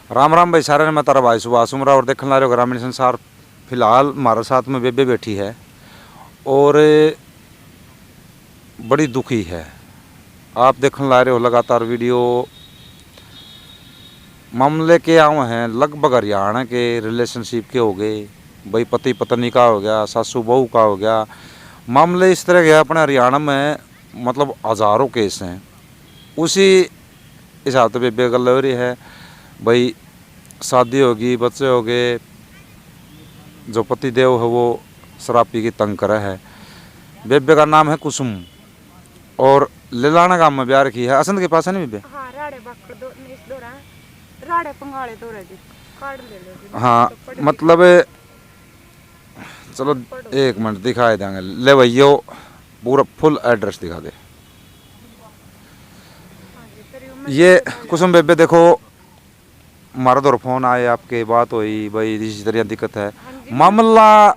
राम राम भाई सारे ने, मैं तारा भाई सुभाष उमरा और देखने ला रहे हो ग्रामीण संसार। फिलहाल हमारे साथ में बेबे बैठी है और बड़ी दुखी है। आप देखने ला रहे हो लगातार वीडियो। मामले के आए हैं लगभग हरियाणा के रिलेशनशिप के हो गए, भाई पति पत्नी का हो गया, सासू बहू का हो गया। मामले इस तरह के अपने हरियाणा में मतलब हज़ारों केस हैं। उसी हिसाब से बेबे गल हो रही है। भाई शादी होगी, बच्चे हो गए, जो पति देव है वो शराब पी के तंग करे है। बेबे का नाम है कुसुम और लिलाना गांव में ब्याह रखी है। असंत के पास है नहीं बेबे? हाँ, राड़े बकड़ दो इस दौरान राड़े पंगाले दो रहे जी, कार्ड ले लो जी। हाँ तो मतलब चलो एक मिनट दिखाए देंगे। ले भैया पूरा फुल एड्रेस दिखा दे। ये कुसुम बेबे देखो, हमारा दौर फोन आए, आपके बात हुई, भाई इसी तरह दिक्कत है। मामला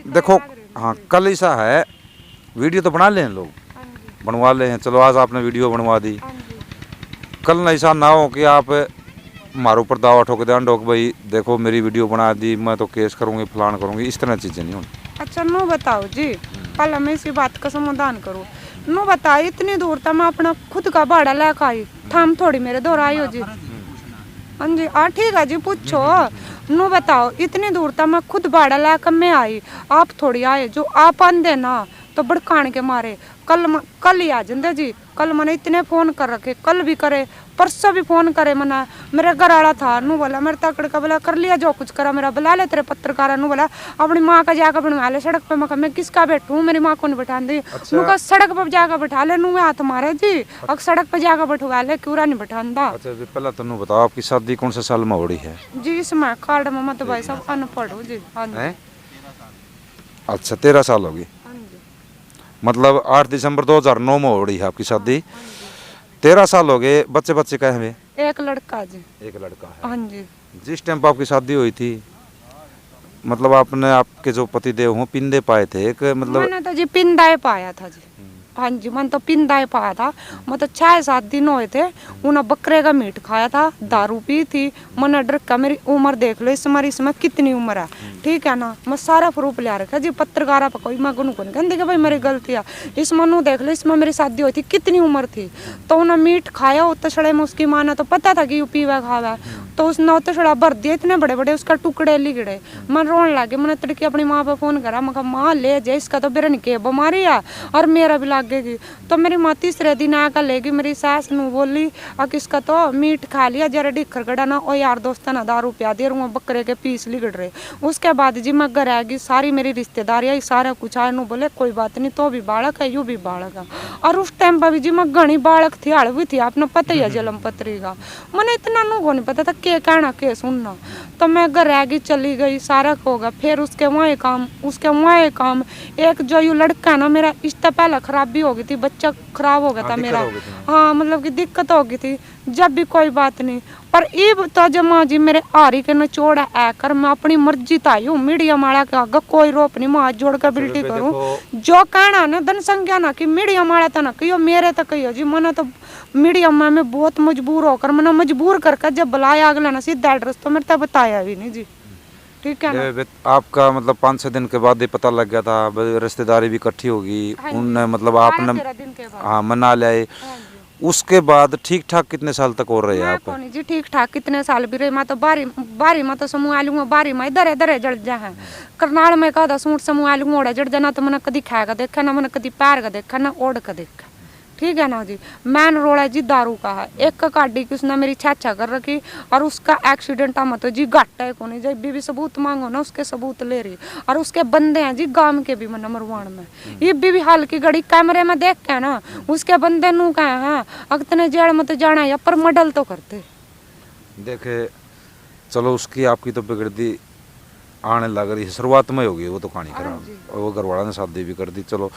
देखो, हाँ कल ऐसा है, वीडियो तो बना लें लोग, बनवा ले हैं। चलो आज आपने वीडियो बनवा दी, कल ऐसा ना हो कि आप हमारे ऊपर दावा ठोक दें ठोक, भाई देखो मेरी वीडियो बना दी, मैं तो केस करूँगी, फलान करूँगी। इस तरह चीज़ें नहीं होनी। अच्छा नो बताओ जी, कल मैं इसी बात का समाधान करूँ। नो बताओ, इतनी दूर तक मैं अपना खुद का भाड़ा लेकर आई, थाम थोड़ी मेरे दौर आई हो जी। हाँ जी, ठीक है जी, पूछो। नो बताओ, इतनी दूर तक मैं खुद भाड़ा लेकर मैं आई, आप थोड़ी आए। जो आप आंदे ना तो भड़काने के मारे कल ही आ जाते जी। कल मैंने इतने फोन कर रखे, कल भी करे, परसों भी फोन करे। मना मेरा घर वाला था, नू बोला मेरे तकड़ का बोला कर लिया जो कुछ करा, मेरा बुला ले तेरे पत्रकार। नू बोला अपनी माँ का जाकर बनवा ले सड़क पे। मैं किसका बैठूँ, मेरी माँ को नहीं बैठा दी। नू का सड़क पर जाकर बैठा ले, नू में हाथ मारे जी। अब सड़क पे जाकर बैठवा ले, क्यों नहीं बैठा। अच्छा पहले तो बताओ, आपकी शादी कौन से साल में हो रही है? जी इसमें कार्ड में मत भाई साहब अनपढ़ हो जी। हाँ जी। अच्छा 13 साल होगी, मतलब 8 दिसंबर 2009 में हो रही है आपकी शादी। 13 साल हो गए। बच्चे बच्चे कहे हुए? एक लड़का जी। एक लड़का है। हाँ जी। जिस टाइम पर आपकी शादी हुई थी, मतलब आपने आपके जो पति देव हों पिंदे पाए थे एक, मतलब मैंने तो जी पिंदाए पाया था जी। हाँ जी, मैंने तो पिंदाए पाया था। मतलब 6-7 दिन हुए थे, उन्हें बकरे का मीट खाया था, दारू पी थी। मैंने डर का, मेरी उम्र देख लो इसमें कितनी उम्र है, ठीक है ना। मैं सारा प्रूफ ले रखा जी, पत्रकारा पर कोई मैं गुन कहते कि भाई मेरी गलती है। इसमें नू देख लो, इसमें मेरी शादी हुई थी, कितनी उम्र थी। तो उन्हें मीट खाया उतछड़े में, उसकी माँ ने तो पता था कि यू पीवा खावा, तो उसने उतछड़ा भर दिया, इतने बड़े बड़े उसका टुकड़े लिगड़े। मैं रोने लगी, मैंने तड़के अपनी माँ पर फोन करा, मैं कहा माँ ले जाए, इसका तो बेरन के बीमारी है और मेरा भी लागेगी। तो मेरी माँ तीसरे दिन आकर लेगी। मेरी सास नू बोली अब इसका तो मीट खा लिया, जरा डिखर गड़ा ना, और यार दोस्ता ना दारू पिया दिया, वो बकरे के पीस लिगड़ रहे। उसके बाद जी मैं घर आएगी, सारी मेरी रिश्तेदारी आई, सारा कुछ आए। नू बोले कोई बात नहीं, तो भी बालक है, यू भी बालक है। और उस टाइम पर भी जी मैं घनी बालक थी, हड़ भी थी, आपने पता ही है जलम पत्री का। मैंने इतना नू को नहीं पता था के कहना के सुनना। तो मैं घर आएगी, चली गई, सारा होगा। फिर उसके वहाँ काम, उसके वहाँ काम। एक जो यू लड़का ना मेरा, इससे पहले खराबी हो गई थी, बच्चा खराब हो गया था मेरा। हाँ मतलब कि दिक्कत हो गई थी, जब भी कोई बात नहीं। पर इब तो जमा जी मेरे आरी के नचोड़ आकर मैं अपनी मर्जी ताई हूँ, मीडिया माड़ा के आगे कोई रोप नहीं, मैं हाथ जोड़ कर बिल्टी करूँ। जो कहना ना धन संज्ञा ना कि मीडिया माड़ा था ना कहियो, मेरे तो कहियो जी। मैंने तो मीडिया में बहुत मजबूर होकर, मैंने मजबूर करके जब बुलाया अगला ना सीधा एड्रेस, तो मेरे तो बताया भी नहीं जी, ठीक है ना। आपका मतलब 5-6 दिन के बाद ही पता लग गया था, रिश्तेदारी भी इकट्ठी होगी। हाँ उनने मतलब आपने 12-13 दिन के बाद। हाँ मना लिया। उसके बाद ठीक ठाक कितने साल तक हो रहे हैं आप? कौन जी ठीक ठाक कितने साल भी रहे। मैं तो बारी में तो समूह आलूंगा, बारी में इधर जड़ जा है। करनाल में कहा सूट समूह आलूंगा ओढ़े जड़ जाना, तो मैंने कभी खा का देखा ना, मैंने कभी पैर का देखा ना, ओढ़ का देखा, ठीक है ना जी। मैन रोड़ा जी दारू का है, एक काटी की उसने मेरी छाछा कर रखी, और उसका एक्सीडेंट आ मत जी घाटा है कोनी जब भी सबूत मांगो ना उसके सबूत ले रही। और उसके बंदे हैं जी गांव के भी नंबर 1 में, ये भी हाल की घड़ी कैमरे में देख के ना उसके बंदे नू कहे हैं अगतने जेल में तो जाना है, पर मडल तो करते। देखे चलो उसकी आपकी तो बिगड़ती आने लग रही है, शुरुआत में होगी वो तो कहानी करा, वो घरवाला ने शादी भी कर दी। चलो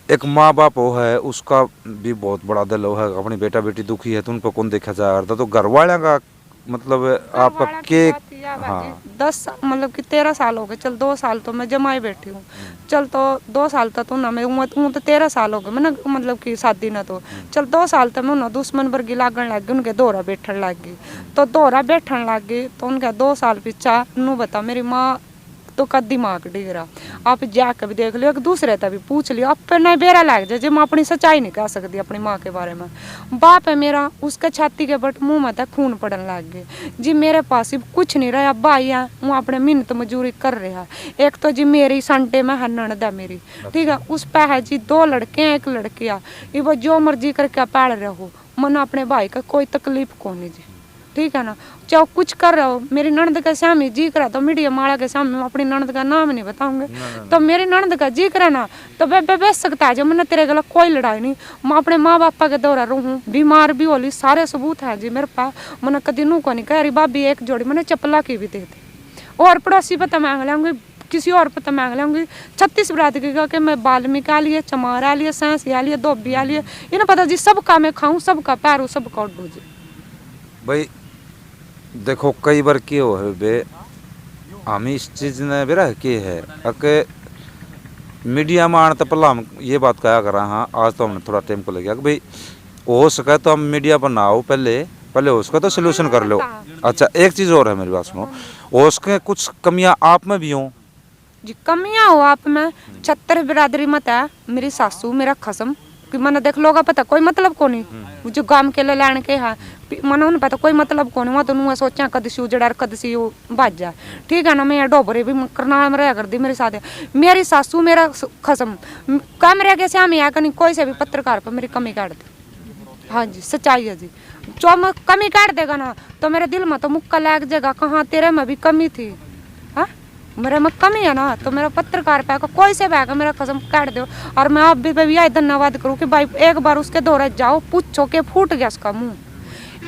एक माँ बाप हो है, उसका भी बहुत बड़ा दिल हो है, अपनी बेटा बेटी दुखी है तो उनको कौन देखा जाए। तो घर वाले का मतलब आपका के हाँ 10 मतलब कि 13 साल हो गए, चल 2 साल तो मैं जमाई बैठी हूँ, चल तो 2 साल तक तो ना मैं हूँ तो 13 साल हो गए मैंने मतलब कि शादी ना तो चल 2 साल तक मैं ना दुश्मन वर्गी लागन लग गई, उनके दोहरा बैठन लग गई, तो दोहरा बैठन लग गई तो उनके 2 साल पीछा नू बता मेरी माँ तो का दिमाग डिगरा। आप जाकर भी देख लियो, एक दूसरे तक भी पूछ लियो, आप पे नहीं बेरा लग जाए, मैं अपनी सच्चाई नहीं कह सकती अपनी माँ के बारे में। बाप है मेरा, उसके छाती के बट मुंह में तक खून पड़न लग गए जी, मेरे पास ही कुछ नहीं रहा, भाई है वो अपने मिन्नत मजूरी कर रहा। एक तो जी मेरी संडे में है ननद है मेरी, ठीक है, उस पे है जी 2 लड़के हैं 1 लड़की है, ये वो जो मर्जी करके पाल रहे हो, मन अपने भाई का कोई तकलीफ को नहीं जी, ठीक है ना, चाहे कुछ कर रहे हो। मेरी ननद का सामने जी करा तो मीडिया माला के सामने मैं अपनी ननद का नाम नहीं बताऊंगे, तो मेरी ननद का जी करा ना तो बेच सकता है जो मैंने तेरे गला कोई लड़ाई नहीं, मैं अपने माँ बापा के दौरा रहूँ, बीमार भी होली, सारे सबूत है जी मेरे पास। मैंने कभी नू को नहीं कह रही भाभी एक जोड़ी मैंने चप्पला की भी दे दी, और पड़ोसी पता मांग लाऊंगी, किसी और पता मांग लाऊंगी, 36 बरादरी का कि मैं बाल्मीकि आ लिए, चमार आ लिए, सांसी आ लिए, धोबी आ लिए, इन्हें पता जी सबका मैं खाऊं, सबका पैरू, सबका उड्डू जी। भाई देखो कई बार क्या हो है बे, हम इस चीज ने बेरा के है अके मीडिया में आने तो पहला हम ये बात कहा करा, हाँ आज तो हमने थोड़ा टाइम को लग गया कि भाई हो सके तो हम मीडिया पर ना आओ, पहले उसका तो सोल्यूशन कर लो। अच्छा एक चीज़ और है मेरी बात सुनो, उसके कुछ कमियां आप में भी हों जी, कमियां हो आप में, 76 बिरादरी मत है, मेरी सासू मेरा खसम कि मैंने देख लोगा पता कोई मतलब को नहीं, जो गांव के ले लाने के है मैंने उन्हें पता कोई मतलब को नहीं, वहाँ तो नुआ सोचा कद सी उजड़ा कद सी बाज जाए, ठीक है ना, मैं डोबरे भी करनाल में रहा कर दी मेरे साथ, मेरी सासू मेरा खसम कैमरे के सामने आकर नहीं कोई से भी पत्रकार पर मेरी कमी काट दी, हाँ जी सच्चाई है जी, जो मैं कमी काट देगा ना तो मेरे दिल में तो मुक्का लग जाएगा, कहाँ तेरे में भी कमी थी, हाँ मेरे में कमी है ना, तो मेरा पत्रकार पे कोई से बैग मेरा कसम काट दो। और मैं आप भी यही धन्यवाद करूँ कि भाई एक बार उसके दौरे जाओ, पूछो के फूट गया उसका मुंह,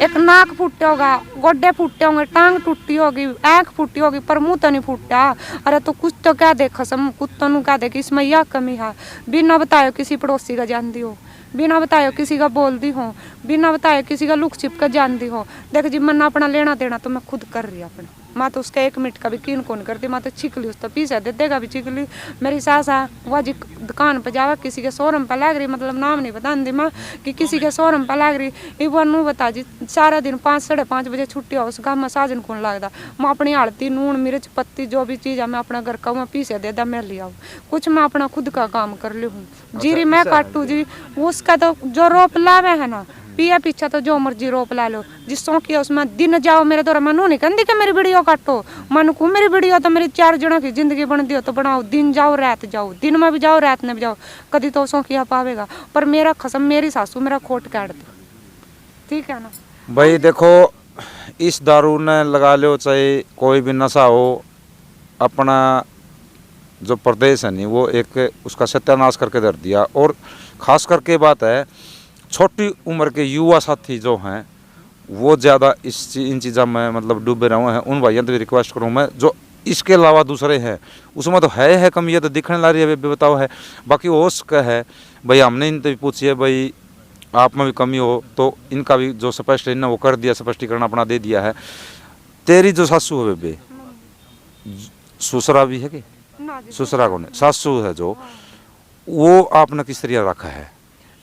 एक नाक फूटे होगा, गोड्डे फूटे होंगे, टांग टूटी होगी, आँख फूटी होगी, पर मुंह तो नहीं फूटा। अरे तो कुछ तो क्या दे कसम, कुत्तों ने क्या दे कि इसमें यह कमी है, बिना बताए किसी पड़ोसी का जानती हो, बिना बताए किसी का बोलती हो, बिना बताए किसी का लुक छिप कर जानती हो। देख जी मन अपना लेना देना तो मैं खुद कर रही अपने, मैं तो उसके 1 मिनट का भी कीन कौन करती, मैं तो छिक ली उस तो पीछे दे देगा भी छिक ली। मेरी सास है वह जी दुकान पर जावा किसी के शोरूम पर लग रही, मतलब नाम नहीं बता दी मैं कि किसी के शोरूम पर लग रही, ये वो नू बता जी सारा दिन 5 साढ़े 5 बजे छुट्टी हो, उस गाँव में साजन कौन लगता, मैं अपनी हल्दी नून मिर्च पत्ती जो भी चीज़ है मैं अपना घर का मैं पीछे दे दा मैं ले आऊँ, कुछ मैं अपना खुद का काम कर ली हूँ। जीरी मैं काटू जी, उसका तो जो रोप लावे है ना पिया पीछा तो जो मर्जी रोप ला लो, जिसों की उसमें दिन जाओ मेरे द्वारा मनु नहीं कहती कि मेरी वीडियो काटो, मन को मेरी वीडियो तो मेरी 4 जनों की जिंदगी बनती हो तो बनाओ, दिन जाओ रात जाओ, दिन में भी जाओ रात में भी जाओ, कभी तो उसों किया पावेगा, पर मेरा कसम मेरी सासू मेरा खोट काट दो, ठीक है ना। भाई देखो इस दारू ने लगा लो चाहे कोई भी नशा हो, अपना जो प्रदेश है नहीं वो एक उसका सत्यानाश करके धर दिया। और ख़ास करके बात है छोटी उम्र के युवा साथी जो हैं वो ज़्यादा इन चीज़ों में मतलब डूबे रहे हैं, उन भाइयों से भी रिक्वेस्ट करूँ मैं जो इसके अलावा दूसरे हैं उसमें तो है कमी, ये तो दिखने ला रही है बताओ है, बाकी हो सका है भाई हमने इनसे भी पूछिए भाई आप में भी कमी हो तो इनका भी जो स्पष्ट इन्हें वो कर दिया, स्पष्टीकरण अपना दे दिया है। तेरी जो सासू है बे ससुरा भी है कि ससुरा को सासू है जो वो आपने किस तरह रखा है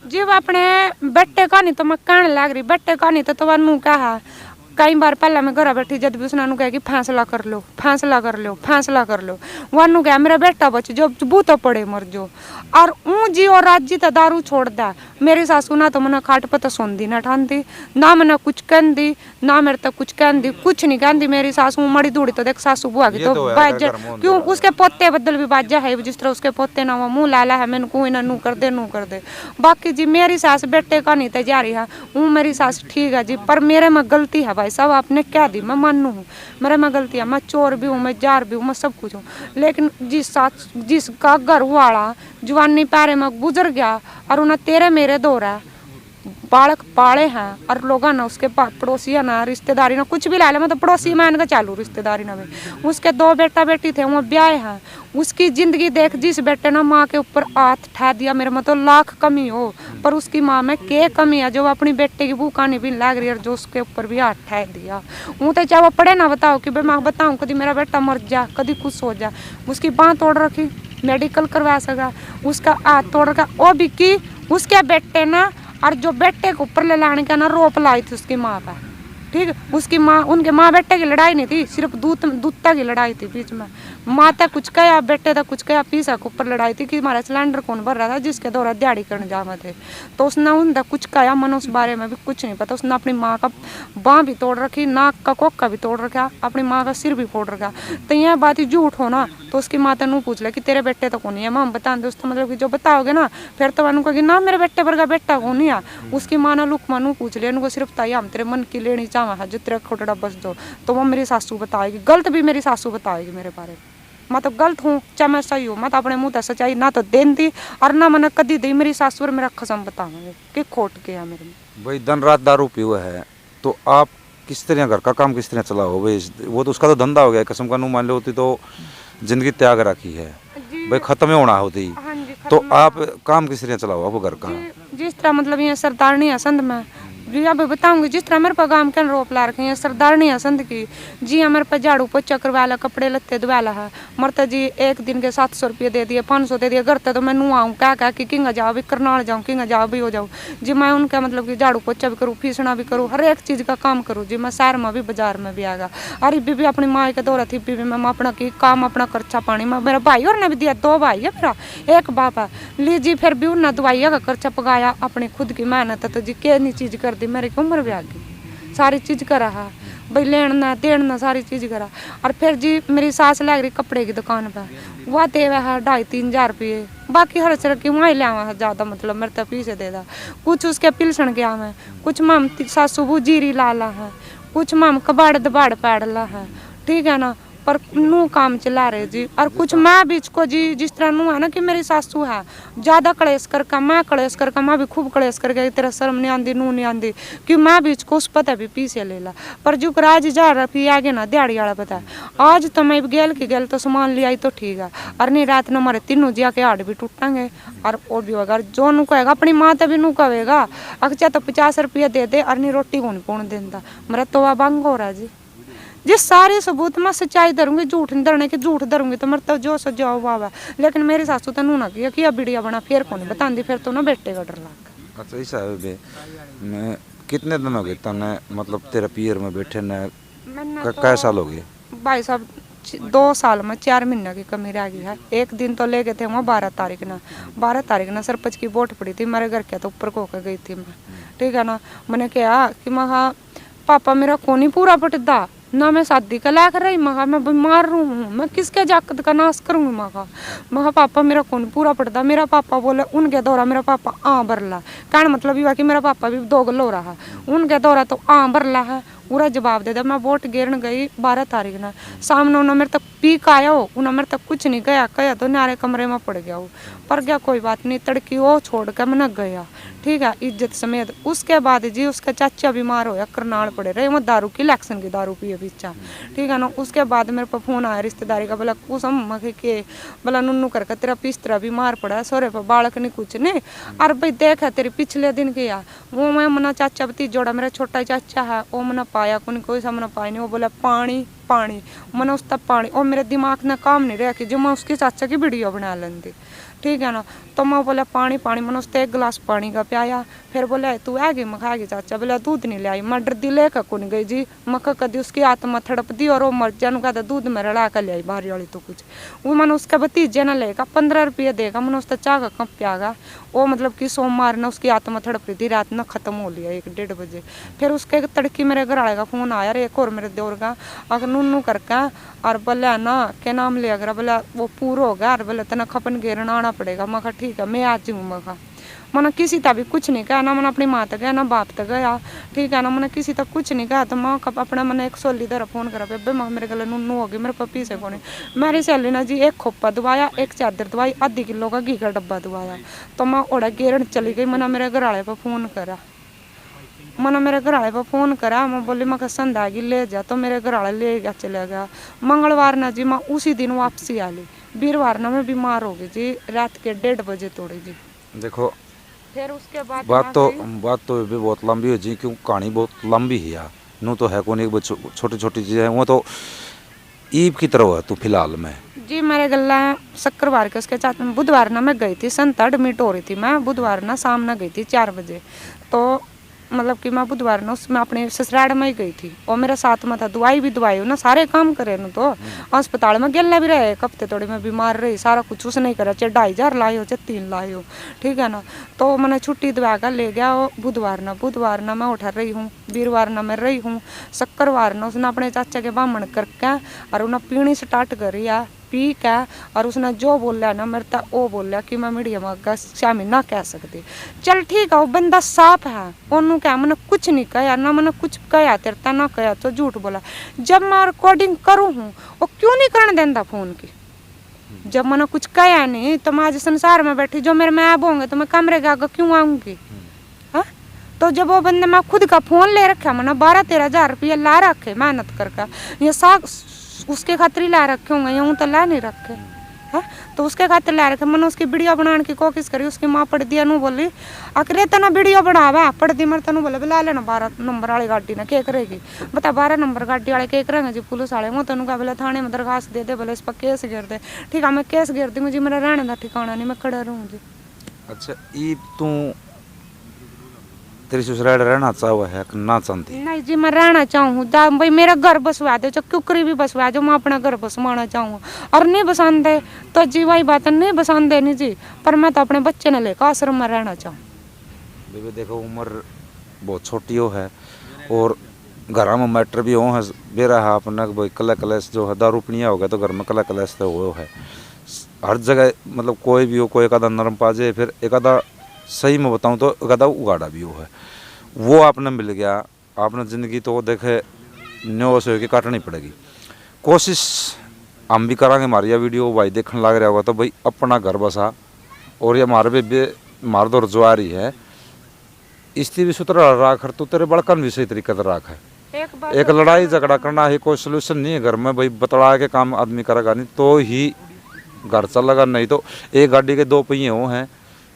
जी, अपने बेटे का नहीं तो मैं कहने लग रही, बेटे का नहीं तो वनू कहा कई बार पहले मैं घर बैठी जब भी उसने कहा कि फैसला कर लो फैसला कर लो फैसला कर लो, वनू कहा मेरा बेटा बच जो बूतो पड़े मर जो, और ऊँ जी और रात जी तो दारू छोड़ दा। मेरी सासू ना तो मैंने खाट पर तो सोंदी ना ठानती, ना मैंने कुछ कहन दी, ना मेरे तक कुछ कहन दी, कुछ नहीं कहन दी मेरी सासू मड़ी दूड़ी तो देख सासू बुआ की तो बाजा क्यों उसके पोते बदल भी बाजा है, जिस तरह उसके पोते ना वो मुँह लाला है मैंने कोई ना नू कर दे। बाकी जी मेरी सास बेटे का नहीं तो जा रही है, वो मेरी सास ठीक है जी, पर मेरे में गलती है भाई साहब, आपने क्या दी मैं मानू हूँ, मेरे में गलती है, मैं चोर भी हूँ, मैं जार भी हूँ, मैं सब कुछ हूँ, लेकिन जिसका घर वाला जवानी पैरे में गुजर गया और उन्हें तेरे मेरे दौरा बालक पाले हैं और लोग ना उसके पड़ोसी है ना रिश्तेदारी ना कुछ भी ला ले मतलब पड़ोसी मान के चालू रिश्तेदारी ना में उसके 2 बेटा बेटी थे वो ब्याह हैं। उसकी जिंदगी देख जिस बेटे ने माँ के ऊपर हाथ ठा दिया मेरे में तो लाख कमी हो पर उसकी माँ में क्या कमी है जो अपनी बेटे की भूखा नहीं भी लाग रही और जो उसके ऊपर भी हाथ ठा दिया। वो तो चाहे वो पढ़े ना बताओ कि भाई मैं बताऊँ कभी मेरा बेटा मर जा कभी कुछ हो जा। उसकी बाँह तोड़ रखी मेडिकल करवा सका उसका हाथ तोड़ रखा वो भी की उसके बेटे ना और जो बेटे को ऊपर ले लाने का ना रोप लाई थी उसकी माँ का। ठीक है उसकी माँ उनके माँ बेटे की लड़ाई नहीं थी सिर्फ दूधता की लड़ाई थी बीच में। माँ तक कुछ कहा बेटे तक कुछ कहा पीसा के ऊपर लड़ाई थी कि हमारा सिलेंडर कौन भर रहा था जिसके दौरा दिहाड़ी करने जावा थे। तो उसने उनका कुछ कहा मन उस बारे में भी कुछ नहीं पता। उसने अपनी माँ का बाँह भी तोड़ रखी नाक का कोका भी तोड़ रखा अपनी माँ का सिर भी फोड़ रखा। तो यह बात ही झूठ हो ना तो उसकी माता नू पूछ ले कि तेरे बेटे तो कौन है माँ बता दे उसको मतलब कि जो बताओगे ना फिर तो मैंने कहा कि ना मेरे बेटे पर का बेटा कौन है। उसकी माँ ने लुक मानू पूछ लिया उनको सिर्फ ताई हम तेरे मन की लेनी चाहवा है जो तेरा खोटड़ा बस दो। तो वो मेरी सासू बताएगी गलत भी मेरी सासू बताएगी मेरे बारे में मैं तो गलत हूँ चाहे मैं सही हूँ मैं तो अपने मुँह तक सच्चाई ना तो देन दी और ना मैंने कदी दी मेरी सासू और मेरा कसम बताऊंगे कि खोट के है मेरे में। भाई दिन रात दारू पी हुआ है तो आप किस तरह घर का काम किस तरह चलाओ भाई? वो तो उसका तो धंधा हो गया कसम का नू मान लो होती तो जिंदगी त्याग रखी है भाई खत्म ही होना होती। हाँ जी, तो आप काम किस तरह चलाओ आपको घर का? जिस तरह मतलब ये सरदारनी है संध में जी अब बताऊंगी जिस तरह मेरे पर काम के रोप ला रखे हैं सरदारनी है संध की जी हमारे पर झाड़ू पोछा करवाला कपड़े लत्ते धुवाला है मरता जी एक दिन के 700 रुपये दे दिए 500 दे दिए घर तो मैं नू आऊँ क्या कि किंगा जाओ भी करनाल जाऊँ किंगा जाओ भी हो जाऊँ जी मैं उनका मतलब कि झाड़ू पोछा भी करूँ फीसना भी करूँ हर एक चीज़ का काम करूँ जी मैं शहर में भी बाजार में भी आगा अरे भी अपनी माँ के दौरा थी भी मैं अपना की काम अपना खर्चा पानी में मेरा भाई और ने भी दिया 2 भाई है मेरा एक बाप है लीजिए फिर भी उन्हें दवाइया का खर्चा पकाया अपनी खुद की मेहनत तो जी क्या नहीं चीज़ कर दी मेरी उम्र भी आ गई सारी चीज़ करा है भाई लेना देना सारी चीज़ करा। और फिर जी मेरी सास लग रही कपड़े की दुकान पर वह देवा है 2,500-3 हज़ार रुपये बाकी हर तरह की वहीं ले आवा है ज़्यादा मतलब मेरे तक पीछे दे दा कुछ उसके पिलसन के आवे कुछ माम सासू वो जीरी लाला है कुछ माम कबाड़ दबाड़ पैड़ला है ठीक है ना पर नू काम चला रहे जी। और कुछ मैं बीच को जी जिस तरह नू है ना कि मेरी सासू है ज़्यादा कलेश करके मैं कलेश करके मैं भी खूब कलेश करके तेरा शर्म नहीं आती नू नहीं आती कि मैं बीच को उस पता भी पीछे ले ला पर जो राज जा रहा फिर आगे ना दिहाड़ी वाला पता है आज तो मैं गेल की गेल तो सामान ले आई तो ठीक है और नहीं रात न हमारे तीनों जिया के हाड़ भी टूटेंगे और भी होगा जो नू कहेगा अपनी माँ तभी नू कहेगा अच्छा तो 50 रुपये दे दे और नहीं रोटी को नहीं पौन देता मेरा तो वह बंग हो रहा जी जिस सारे सबूत मैं सच्चाई धरूंगी झूठ नहीं धरने की झूठ धरूंगी तो मेरे तो जो सजाओ बाबा लेकिन मेरी सासू तो नू ना किया वीडियो बना फिर कौन बताती फिर तो ना बेटे का डर लग। अच्छा ऐसा है बे मैं कितने दिन हो गए तने मतलब तेरा पियर में बैठे न कै साल हो गए? भाई साहब 2 साल में 4 महीने की कमी रह गई है। एक दिन तो ले गए थे वहाँ 12 तारीख ना सरपंच की वोट पड़ी थी मेरे घर के तो ऊपर को गई थी मैं ठीक है ना मैंने कहा कि मैं पापा मेरा कौन ही पूरा पटदा ना मैं शादी का ला कर रही मैं बीमार हूँ मैं किसके जाकत का नाश करूँगी मैं पापा मेरा कौन पूरा पड़ता मेरा पापा बोले उनके दौरा मेरा पापा भरला कहना मतलब ये कि मेरा पापा भी 2 गल हो रहा है उनके दौरा तो भरला है पूरा जवाब दे दिया। मैं वोट गिरन गई 12 तारीख ना सामने उन्होंने मेरे तक पीक आया हो उन्होंने मेरे तक कुछ नहीं गया तो नारे कमरे में पड़ गया हो पर गया कोई बात नहीं तड़की वो छोड़ कर मैंने गया ठीक है इज्जत समेत। उसके बाद जी उसका चाचा बीमार होया करनाल पड़े रहे वो दारू की इलेक्शन की दारू पिए पीछा ठीक है ना। उसके बाद मेरे पर फोन आया रिश्तेदारी का बोला कुसम के बोला नुन्नू करके तेरा पिस्तरा बीमार पड़ा है सोरे पर बालक नहीं कुछ नहीं और भाई देख है तेरे पिछले दिन गया वो मैं मना चाचा भतीजोड़ा मेरा छोटा चाचा है वो मना पाया कोई सा मना पाया नहीं वो बोला पानी मैंने उस तब पानी और मेरे दिमाग ने काम नहीं रहा कि जो मैं उसके चाचा की वीडियो बना लेंदी ठीक है ना। तो मैं बोला पानी मैंने उससे 1 गिलास पानी का पियाया फिर बोले तू आएगी मैं खाएगी चाचा बोला दूध नहीं ले आई मैं डर दी लेकर कौन गई जी मैं कदी उसकी आत्मा थड़प दी और वो मर जाने का दूध में रला कर ले आई बाहरी वाली तो कुछ वो मैंने उसका भतीजे ने लेगा 15 रुपये देगा मैंने उसका चाह का कप पियागा वो मतलब कि सोमवार ने उसकी आत्मा थड़प रही थी रात में ख़त्म हो लिया 1-1:30 बजे। फिर उसके तड़की मेरे घर आएगा फ़ोन आया एक और मेरे दौर का अगर नूनू करके और बोला ना क्या नाम लिया अगर बोला वो पूरा होगा और बोले तना खपन घेरना आना पड़ेगा मैं ठीक है मैं आज हूँ मैं मैंने किसी तक भी कुछ नहीं कहा ना, मैंने अपनी माँ तक गया ना बाप तक गया, ठीक है ना, मैंने किसी तक कुछ नहीं कहा। तो मैं अपना मैंने एक सहेली तरह फोन करा, बेबे माँ मेरे गले नुनू होगी, मेरे पपी से कौन मेरी सहेली ने जी एक खोपा दवाया, एक चादर दवाई, आधी किलो का घी का डब्बा दवाया। तो मैं ओड़ा गेरन चली गई। मैंने मेरे घर वाले पर फोन करा, मैंने मेरे घर वाले पर फोन करा, मैं बोली मैं संध आएगी ले जा। तो मेरे घर वाले ले गया, चले गया। मंगलवार ना जी मैं उसी दिन वापसी आ ली। वीरवार ना मैं बीमार हो गई जी, रात के 1:30 बजे तोड़ी जी। देखो फिर उसके बाद बात तो भी बहुत लंबी हो जी, क्यों कहानी बहुत लंबी है यार। नू तो है कौन, एक छोटी छोटी चीज़ें वो तो ईद की तरह है तू फिलहाल में जी। मेरे गला शुक्रवार के उसके साथ बुधवार ना मैं गई थी, संत एडमिट हो रही थी मैं, बुधवार ना शाम ना गई थी 4 बजे। तो मतलब कि मैं बुधवार ना उसमें अपने ससुराल में ही गई थी, और मेरा साथ में था, दवाई भी दवाई ना सारे काम करे न। तो अस्पताल में गेला भी रहे, एक हफ्ते थोड़ी मैं बीमार रही, सारा कुछ उसने ही करा, चाहे 2,500 लाए हो चाहे 3 लाए हो, ठीक है ना। तो मैंने छुट्टी दवा कर ले गया बुधवार ना मैं उठा रही हूँ, वीरवार ना मैं रही हूँ, शुक्रवार ना उसने अपने चाचा के बामण करके और उन्हें पीनी स्टार्ट करी है, पी के, और उसने जो बोला ना मेरे तक वो बोला कि मैं मीडिया में शामिल ना कह सकती। चल ठीक है, वो बंदा साफ है, ओनू क्या मैंने कुछ नहीं कहा ना, मैंने कुछ कहा तेरता ना कहा, तो झूठ बोला। जब मैं रिकॉर्डिंग करूँ हूँ वो क्यों नहीं करने देता फोन की, जब मैंने कुछ कहा नहीं तो मैं आज संसार में बैठी, जो मेरे में ऐब होंगे तो मैं कमरे के आगे क्यों आऊँगी। हाँ, तो जब वो बंदे मैं खुद का फोन ले रखा, मैंने 12-13 हज़ार रुपया ला रखे मेहनत करके, ये साग उसके खातिर ला रखे होंगे, यूँ तो ला नहीं रखे है। तो उसके खातिर ला रखे, मैंने उसकी वीडियो बनाने की कोशिश करी, उसकी माँ पढ़ दिया नू बोली अकरे तना वीडियो बनावा पढ़ दी, मेरे तनु बोले बुला लेना 12 नंबर वाली गाड़ी ने, क्या करेगी बता, 12 नंबर गाड़ी वाले क्या करेंगे जी, पुलिस वाले। वो तेन कहा बोले थाने में दरखास्त दे दे, बोले इस पर केस गिर दे, ठीक है मैं केस गिर दी, मुझे मेरा रहने का ठिकाना नहीं, मैं खड़ा रहूँ जी। अच्छा ईद तू तेरी ससुराल रहना चाहो है कि ना चाहती? नहीं जी मैं रहना चाहूँ, भाई मेरा घर बसवा दो, चाहे कुकरी भी बसवा दो, मैं अपना घर बसवाना चाहूँ। और नहीं पसंद है तो जी वही बात है, नहीं पसंद है नहीं जी, पर मैं तो अपने बच्चे ने लेकर आश्रम में रहना चाहूँ। बेबी देखो उम्र बहुत छोटी हो है, और घर में मैटर भी हो है बेरा है अपना भाई कला कलेश जो है, दारू पीनिया हो गया तो घर में कला कलेश तो वो है हर जगह। मतलब कोई भी हो, कोई एक आधा नरम पा जाए, फिर एक आधा सही में बताऊँ तो एक आधा उगाड़ा भी हो है, वो आपने मिल गया। आपने ज़िंदगी तो देखे न्यो से होकर काटनी पड़ेगी। कोशिश हम भी करांगे, हमारी यह वीडियो भाई देखने लग रहा होगा तो भाई अपना घर बसा, और ये हमारे बेबे मार दो रजवारी है, इसलिए भी सुतरा राख, तो तेरे बड़कन भी सही तरीके से राख है। एक लड़ाई झगड़ा करना है कोई सोल्यूशन नहीं है घर में, भाई बतला के काम आदमी करेगा नहीं तो ही घर चलेगा, नहीं तो एक गाड़ी के 2 पहिए हो हैं,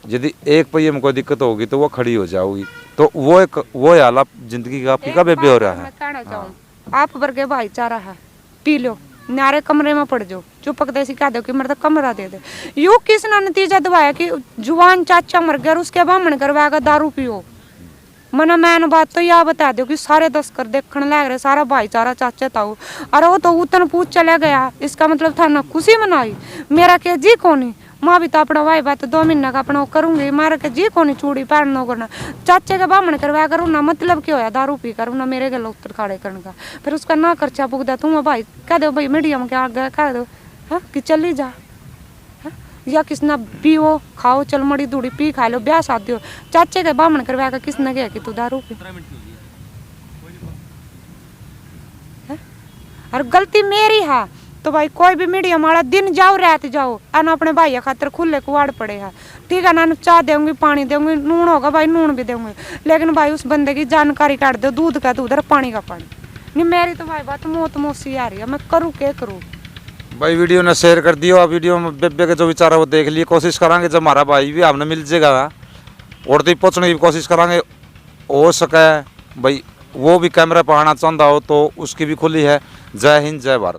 यदि एक पहिए में कोई दिक्कत होगी तो वो खड़ी हो जाओगी, तो वो हालात जिंदगी का आपकी का बेबे हो रहा है। हाँ। आप वर्गे भाईचारा है, पी लो नारे कमरे में पड़ जाओ, चुपक दे सिखा दो कि मेरे तो कमरा दे दे। यू किसने नतीजा दवाया कि जुआन चाचा मर गया, उसके बामण करवाएगा दारू पियो। मैंने बात तो यह बता दो कि सारे तस्कर देखने लग रहे, सारा भाईचारा चाचा था, अरे वो तो उतन पूछ चला गया, इसका मतलब था ना खुशी मनाई। मेरा के जी कोनी, माँ भी तो अपना वाई बात 2 महीना का अपना करूंगी, मारे के जी कोनी चूड़ी पहनना करना, चाचे के बामण करवाया करूँ ना, मतलब क्या होया दारू पी करूँ ना, मेरे गले उत्तर खाड़े करने का, फिर उसका ना खर्चा पुगदा तुम भाई कह दो भाई मीडिया में क्या कह दो हाँ कि चली जा, या किसने पियो खाओ, चल मड़ी दूड़ी पी खा लो, ब्याह शादी हो, चाचे के बामण करवा कर किसने गया कि तू दारू पी। और गलती मेरी है तो भाई कोई भी मीडिया वाला दिन जाओ रात जाओ, अन अपने भाई खातर खुले कुआड़ पड़े है, ठीक है ना, चाय देंगी पानी देंगी, नून होगा भाई नून भी देंगे, लेकिन भाई उस बंदे की जानकारी काट दो, दूध का दूध और पानी का पानी। नहीं मेरी तो भाई बात मौत मौसी आ रही है, मैं करूँ क्या करूँ। भाई वीडियो ने शेयर कर दियो, आप वीडियो में बेबे के जो विचार है वो देख लिए, कोशिश करांगे जब हमारा भाई भी हमने मिल जाएगा और तो पहुँचने की कोशिश करांगे, हो सके भाई वो भी कैमरा पर आना चाहता हो तो उसकी भी खुली है। जय हिंद जय भारत।